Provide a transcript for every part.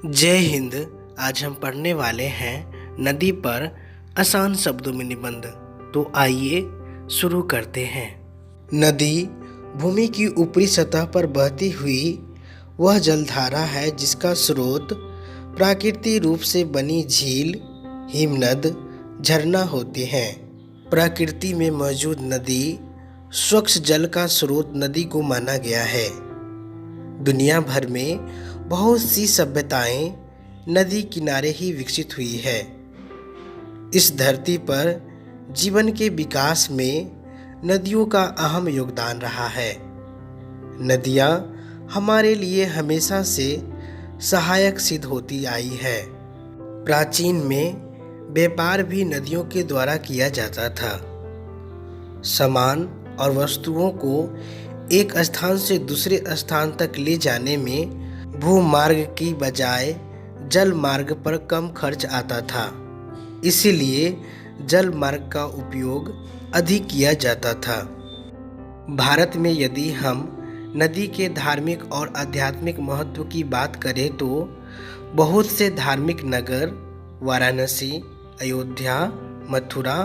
जय हिंद। आज हम पढ़ने वाले हैं नदी पर आसान शब्दों में निबंध। तो आइए शुरू करते हैं। नदी भूमि की ऊपरी सतह पर बहती हुई वह जलधारा है जिसका स्रोत प्राकृतिक रूप से बनी झील, हिमनद, झरना होते हैं। प्रकृति में मौजूद नदी स्वच्छ जल का स्रोत नदी को माना गया है। दुनिया भर में बहुत सी सभ्यताएं नदी किनारे ही विकसित हुई है। इस धरती पर जीवन के विकास में नदियों का अहम योगदान रहा है। नदियां हमारे लिए हमेशा से सहायक सिद्ध होती आई है। प्राचीन में व्यापार भी नदियों के द्वारा किया जाता था। सामान और वस्तुओं को एक स्थान से दूसरे स्थान तक ले जाने में भूमार्ग की बजाय जल मार्ग पर कम खर्च आता था, इसीलिए जल मार्ग का उपयोग अधिक किया जाता था। भारत में यदि हम नदी के धार्मिक और आध्यात्मिक महत्व की बात करें तो बहुत से धार्मिक नगर वाराणसी, अयोध्या, मथुरा,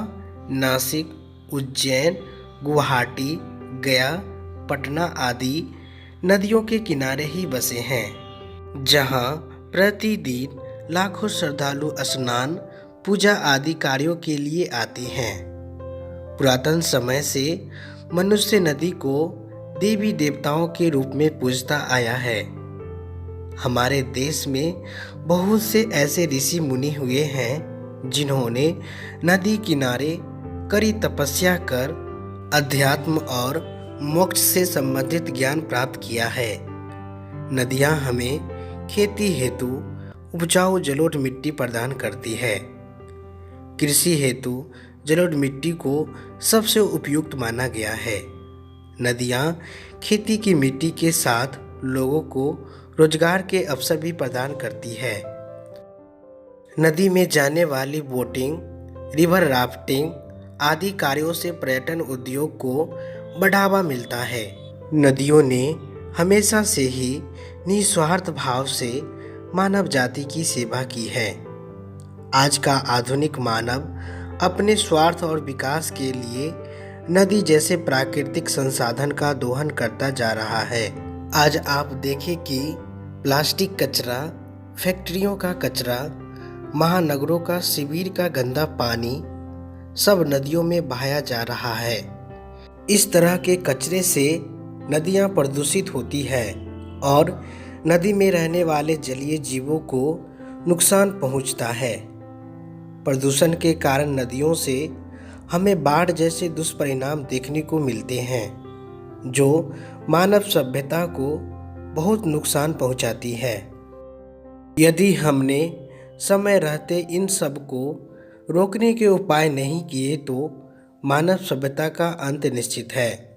नासिक, उज्जैन, गुवाहाटी, गया, पटना आदि नदियों के किनारे ही बसे हैं, जहां प्रतिदिन लाखों श्रद्धालु स्नान, पूजा आदि कार्यों के लिए आते हैं। पुरातन समय से मनुष्य नदी को देवी देवताओं के रूप में पूजता आया है। हमारे देश में बहुत से ऐसे ऋषि मुनि हुए हैं जिन्होंने नदी किनारे कड़ी तपस्या कर अध्यात्म और मोक्ष से संबंधित ज्ञान प्राप्त किया है। नदियां हमें खेती हेतु उपजाऊ जलोढ़ मिट्टी प्रदान करती है। कृषि हेतु जलोढ़ मिट्टी को सबसे उपयुक्त माना गया है। नदियां खेती की मिट्टी के साथ लोगों को रोजगार के अवसर भी प्रदान करती है। नदी में जाने वाली बोटिंग, रिवर राफ्टिंग आदि कार्यों से पर्यटन उद्योग को बढ़ावा मिलता है। नदियों ने हमेशा से ही निस्वार्थ भाव से मानव जाति की सेवा की है। आज का आधुनिक मानव अपने स्वार्थ और विकास के लिए नदी जैसे प्राकृतिक संसाधन का दोहन करता जा रहा है। आज आप देखें कि प्लास्टिक कचरा, फैक्ट्रियों का कचरा, महानगरों का शिविर का गंदा पानी सब नदियों में बहाया जा रहा है। इस तरह के कचरे से नदियां प्रदूषित होती है और नदी में रहने वाले जलीय जीवों को नुकसान पहुंचता है। प्रदूषण के कारण नदियों से हमें बाढ़ जैसे दुष्परिणाम देखने को मिलते हैं, जो मानव सभ्यता को बहुत नुकसान पहुंचाती है। यदि हमने समय रहते इन सब को रोकने के उपाय नहीं किए तो मानव सभ्यता का अंत निश्चित है।